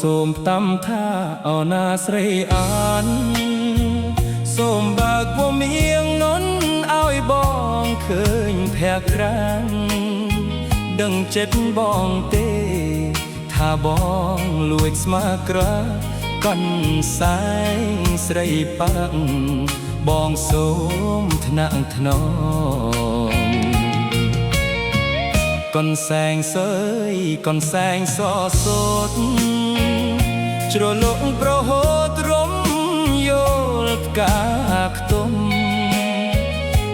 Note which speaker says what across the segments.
Speaker 1: សូមផ្តំថាអណាស្រីអានសូមបើកពមៀងនន់ឲ្យបងឃើញភក្ត្រាំងដឹងចិត្តបងទេថាបងលួចស្មាក្រកន់សែងស្រីប៉ាក់បងសូមថ្នាក់ថ្នមកន់សែងសើយកន់សែងសសូតជ្រលក់ប្រហូតរំយល់ផ្កាខ្ទុំ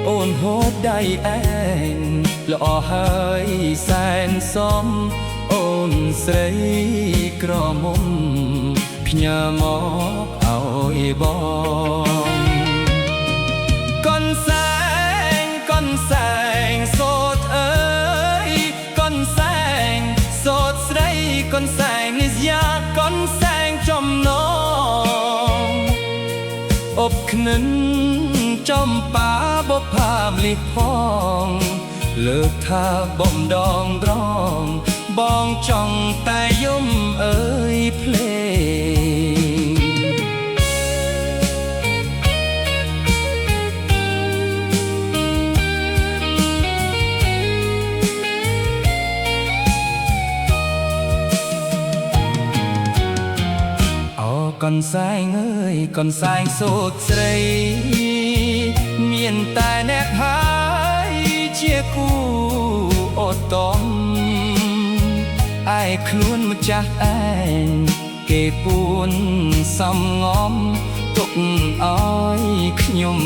Speaker 1: អូនហូតដៃឯងល្អហើយសែនសមអូនស្រីក្រមុំផ្ញើមកឲ្យបងកន់សែងសូតអើយកន់សែងសូតស្រីកន់សែងនិយាកន់សែងចំណងអបខ្និនចំប៉ាបផាមលិផងលើកថាបំដងត្រង់បងចង់តែយំអើយភ្លេងកន់សែងអើយកន់សែងសូតស្រីមានតែអ្នកហើយជាគូអូតំឯខ្លួនម្ចាស់ឯងគេពួនសំងំទុកឲ្យខ្ញុំ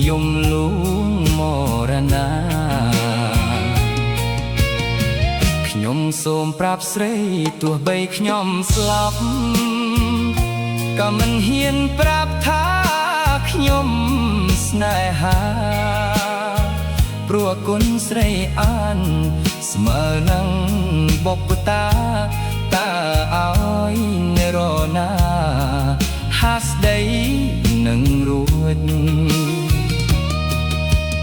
Speaker 1: យំលួងមរណាខ្ញុំសូមប្រាប់ស្រីទោះបីខ្ញុំស្លាប់ក៏មិនហ៊ានប្រាប់ថាខ្ញុំស្នេហាព្រោះគុណស្រីអានស្មើនឹងបុព្វតាតាឲ្យរណាហាស្ដីនឹងរួច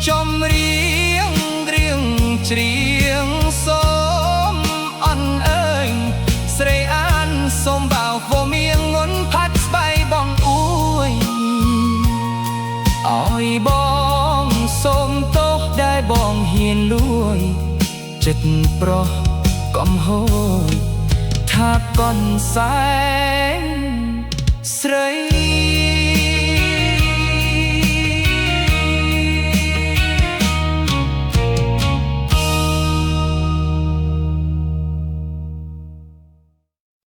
Speaker 1: ចម្រៀងច្រៀងសូមអន់អើយស្រីអានសូមបោកវមៀងងន់ផាត់ស្បៃបងអួយឲ្យបងសូមទោសដែលបងហ៊ានលួចចិត្តប្រុសកំហួយថាកន់សែង